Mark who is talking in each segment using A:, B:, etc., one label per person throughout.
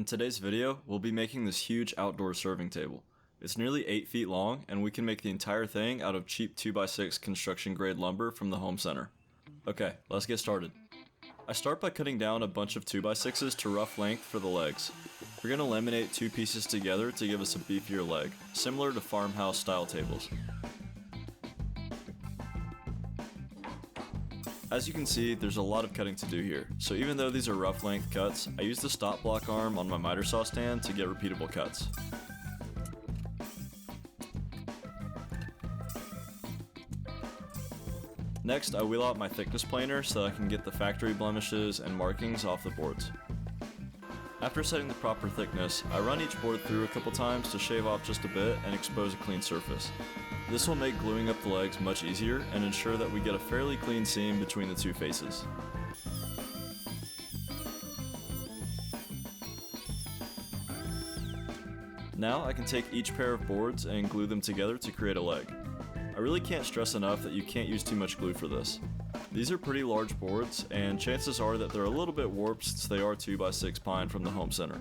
A: In today's video, we'll be making this huge outdoor serving table. It's nearly 8 feet long, and we can make the entire thing out of cheap 2x6 construction grade lumber from the home center. Okay, let's get started. I start by cutting down a bunch of 2x6s to rough length for the legs. We're going to laminate two pieces together to give us a beefier leg, similar to farmhouse style tables. As you can see, there's a lot of cutting to do here, so even though these are rough length cuts, I use the stop block arm on my miter saw stand to get repeatable cuts. Next, I wheel out my thickness planer so that I can get the factory blemishes and markings off the boards. After setting the proper thickness, I run each board through a couple times to shave off just a bit and expose a clean surface. This will make gluing up the legs much easier and ensure that we get a fairly clean seam between the two faces. Now I can take each pair of boards and glue them together to create a leg. I really can't stress enough that you can't use too much glue for this. These are pretty large boards, and chances are that they're a little bit warped since they are 2x6 pine from the home center.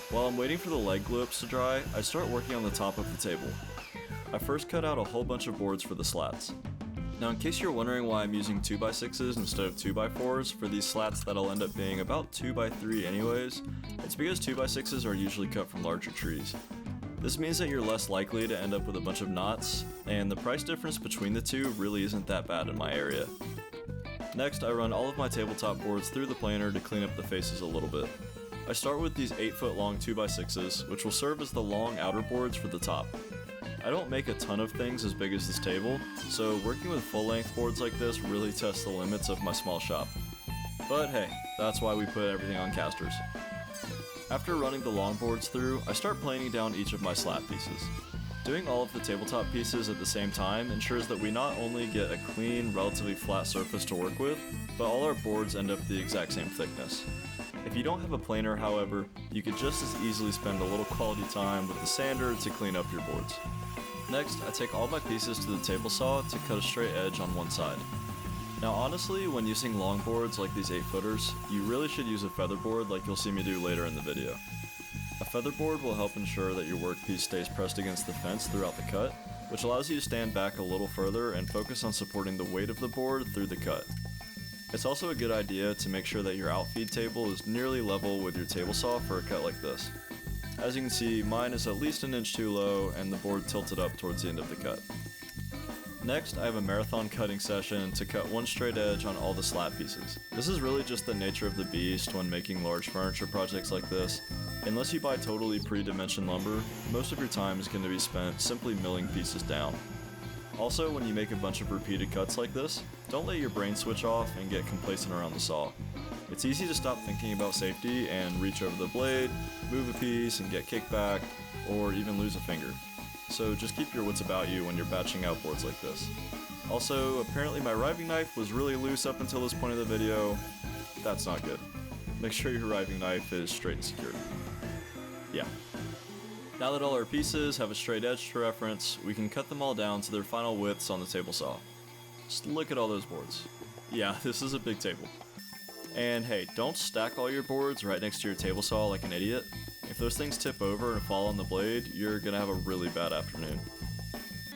A: While I'm waiting for the leg glue-ups to dry, I start working on the top of the table. I first cut out a whole bunch of boards for the slats. Now, in case you're wondering why I'm using 2x6s instead of 2x4s for these slats that'll end up being about 2x3 anyways, it's because 2x6s are usually cut from larger trees. This means that you're less likely to end up with a bunch of knots, and the price difference between the two really isn't that bad in my area. Next, I run all of my tabletop boards through the planer to clean up the faces a little bit. I start with these 8 foot long 2x6s, which will serve as the long outer boards for the top. I don't make a ton of things as big as this table, so working with full length boards like this really tests the limits of my small shop. But hey, that's why we put everything on casters. After running the long boards through, I start planing down each of my slat pieces. Doing all of the tabletop pieces at the same time ensures that we not only get a clean, relatively flat surface to work with, but all our boards end up the exact same thickness. If you don't have a planer, however, you could just as easily spend a little quality time with the sander to clean up your boards. Next, I take all my pieces to the table saw to cut a straight edge on one side. Now honestly, when using long boards like these 8-footers, you really should use a feather board like you'll see me do later in the video. A feather board will help ensure that your workpiece stays pressed against the fence throughout the cut, which allows you to stand back a little further and focus on supporting the weight of the board through the cut. It's also a good idea to make sure that your outfeed table is nearly level with your table saw for a cut like this. As you can see, mine is at least an inch too low and the board tilted up towards the end of the cut. Next, I have a marathon cutting session to cut one straight edge on all the slat pieces. This is really just the nature of the beast when making large furniture projects like this. Unless you buy totally pre-dimensioned lumber, most of your time is going to be spent simply milling pieces down. Also, when you make a bunch of repeated cuts like this, don't let your brain switch off and get complacent around the saw. It's easy to stop thinking about safety and reach over the blade, move a piece and get kicked back, or even lose a finger. So just keep your wits about you when you're batching out boards like this. Also, apparently my riving knife was really loose up until this point of the video. That's not good. Make sure your riving knife is straight and secured. Yeah. Now that all our pieces have a straight edge to reference, we can cut them all down to their final widths on the table saw. Just look at all those boards. Yeah, this is a big table. And hey, don't stack all your boards right next to your table saw like an idiot. If those things tip over and fall on the blade, you're gonna have a really bad afternoon.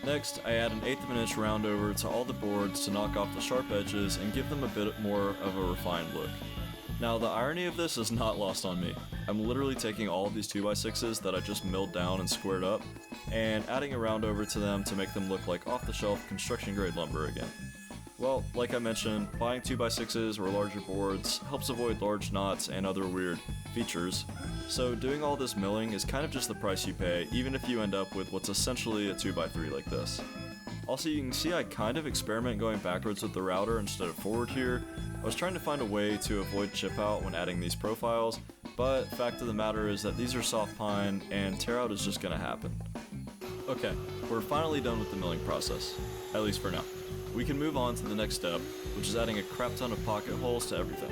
A: Next, I add an 1/8 of an inch round over to all the boards to knock off the sharp edges and give them a bit more of a refined look. Now, the irony of this is not lost on me. I'm literally taking all of these 2x6s that I just milled down and squared up, and adding a round over to them to make them look like off-the-shelf construction grade lumber again. Well, like I mentioned, buying 2x6s or larger boards helps avoid large knots and other weird features, so doing all this milling is kind of just the price you pay, even if you end up with what's essentially a 2x3 like this. Also, you can see I kind of experiment going backwards with the router instead of forward here. I was trying to find a way to avoid chip out when adding these profiles, but fact of the matter is that these are soft pine and tear out is just gonna happen. Okay, we're finally done with the milling process, at least for now. We can move on to the next step, which is adding a crap ton of pocket holes to everything.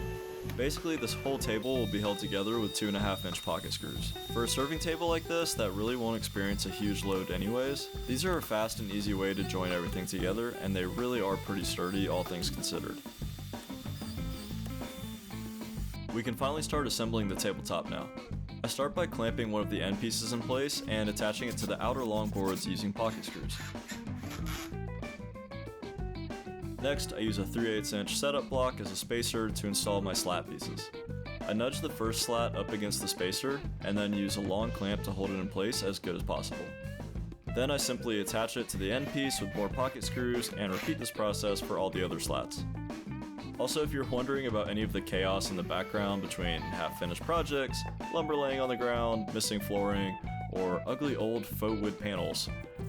A: Basically, this whole table will be held together with 2.5-inch pocket screws. For a serving table like this that really won't experience a huge load anyways, these are a fast and easy way to join everything together, and they really are pretty sturdy, all things considered. We can finally start assembling the tabletop now. I start by clamping one of the end pieces in place and attaching it to the outer long boards using pocket screws. Next, I use a 3/8-inch setup block as a spacer to install my slat pieces. I nudge the first slat up against the spacer and then use a long clamp to hold it in place as good as possible. Then I simply attach it to the end piece with more pocket screws and repeat this process for all the other slats. Also, if you're wondering about any of the chaos in the background between half-finished projects, lumber laying on the ground, missing flooring, or ugly old faux wood panels,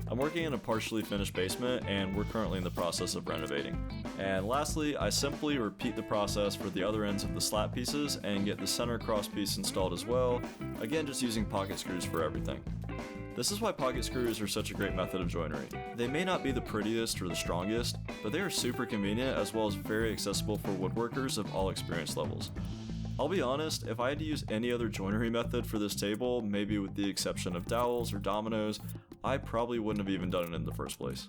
A: I'm working in a partially finished basement and we're currently in the process of renovating. And lastly, I simply repeat the process for the other ends of the slat pieces and get the center cross piece installed as well, again just using pocket screws for everything. This is why pocket screws are such a great method of joinery. They may not be the prettiest or the strongest, but they are super convenient as well as very accessible for woodworkers of all experience levels. I'll be honest, if I had to use any other joinery method for this table, maybe with the exception of dowels or dominoes, I probably wouldn't have even done it in the first place.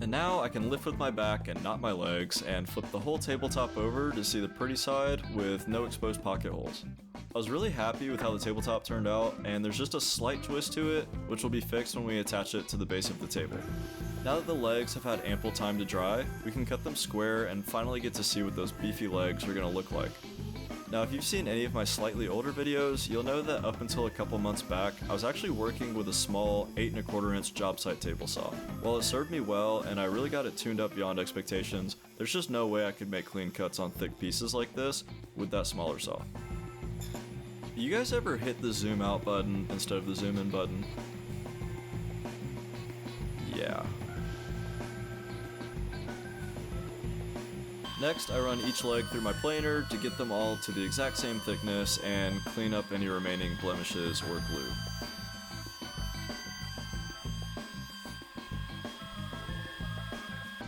A: And now I can lift with my back and not my legs and flip the whole tabletop over to see the pretty side with no exposed pocket holes. I was really happy with how the tabletop turned out, and there's just a slight twist to it, which will be fixed when we attach it to the base of the table. Now that the legs have had ample time to dry, we can cut them square and finally get to see what those beefy legs are going to look like. Now, if you've seen any of my slightly older videos, you'll know that up until a couple months back, I was actually working with a small 8¼ inch job site table saw. While it served me well and I really got it tuned up beyond expectations, there's just no way I could make clean cuts on thick pieces like this with that smaller saw. You guys ever hit the zoom out button instead of the zoom in button? Yeah. Next, I run each leg through my planer to get them all to the exact same thickness and clean up any remaining blemishes or glue.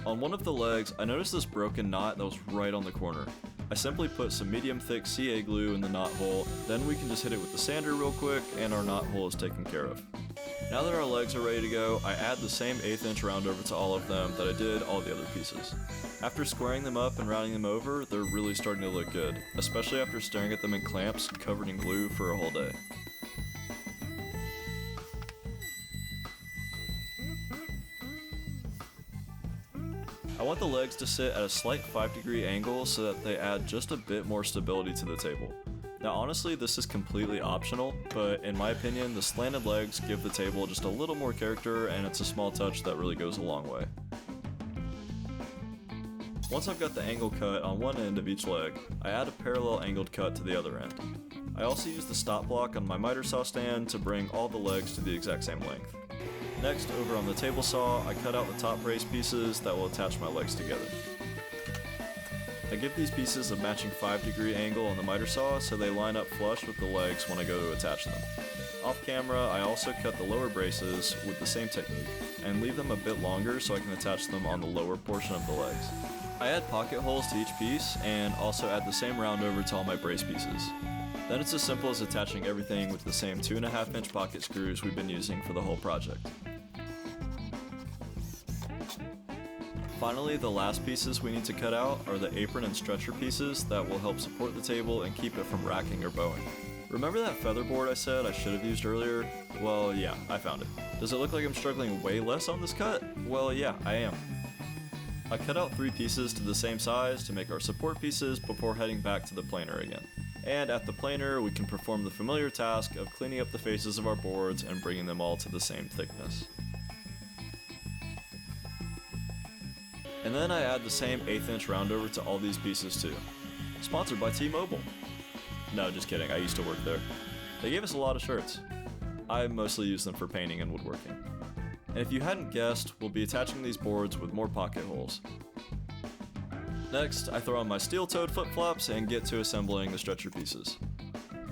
A: On one of the legs, I noticed this broken knot that was right on the corner. I simply put some medium thick CA glue in the knot hole, then we can just hit it with the sander real quick and our knot hole is taken care of. Now that our legs are ready to go, I add the same 1/8 inch round over to all of them that I did all the other pieces. After squaring them up and rounding them over, they're really starting to look good, especially after staring at them in clamps covered in glue for a whole day. I want the legs to sit at a slight 5-degree angle so that they add just a bit more stability to the table. Now honestly, this is completely optional, but in my opinion, the slanted legs give the table just a little more character and it's a small touch that really goes a long way. Once I've got the angle cut on one end of each leg, I add a parallel angled cut to the other end. I also use the stop block on my miter saw stand to bring all the legs to the exact same length. Next, over on the table saw, I cut out the top brace pieces that will attach my legs together. I give these pieces a matching 5-degree angle on the miter saw so they line up flush with the legs when I go to attach them. Off camera, I also cut the lower braces with the same technique, and leave them a bit longer so I can attach them on the lower portion of the legs. I add pocket holes to each piece, and also add the same round over to all my brace pieces. Then it's as simple as attaching everything with the same 2.5 inch pocket screws we've been using for the whole project. Finally, the last pieces we need to cut out are the apron and stretcher pieces that will help support the table and keep it from racking or bowing. Remember that featherboard I said I should have used earlier? Well, yeah, I found it. Does it look like I'm struggling way less on this cut? Well, yeah, I am. I cut out 3 pieces to the same size to make our support pieces before heading back to the planer again. And at the planer, we can perform the familiar task of cleaning up the faces of our boards and bringing them all to the same thickness. And then I add the same 1/8 inch round over to all these pieces too. Sponsored by T-Mobile. No, just kidding, I used to work there. They gave us a lot of shirts. I mostly use them for painting and woodworking. And if you hadn't guessed, we'll be attaching these boards with more pocket holes. Next, I throw on my steel-toed flip-flops and get to assembling the stretcher pieces.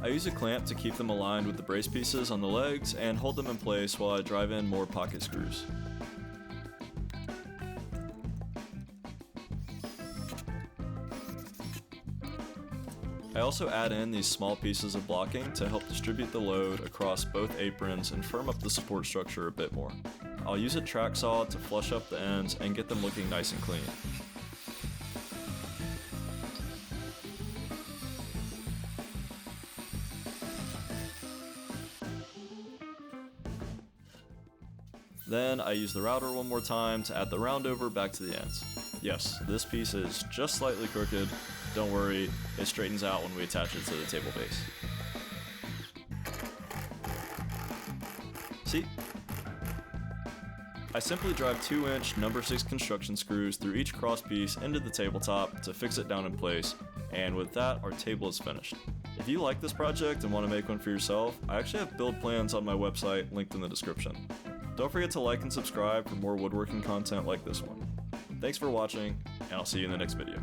A: I use a clamp to keep them aligned with the brace pieces on the legs and hold them in place while I drive in more pocket screws. I also add in these small pieces of blocking to help distribute the load across both aprons and firm up the support structure a bit more. I'll use a track saw to flush up the ends and get them looking nice and clean. Then I use the router one more time to add the roundover back to the ends. Yes, this piece is just slightly crooked. Don't worry, it straightens out when we attach it to the table base. See? I simply drive 2-inch number 6 construction screws through each cross piece into the tabletop to fix it down in place, and with that, our table is finished. If you like this project and want to make one for yourself, I actually have build plans on my website linked in the description. Don't forget to like and subscribe for more woodworking content like this one. Thanks for watching, and I'll see you in the next video.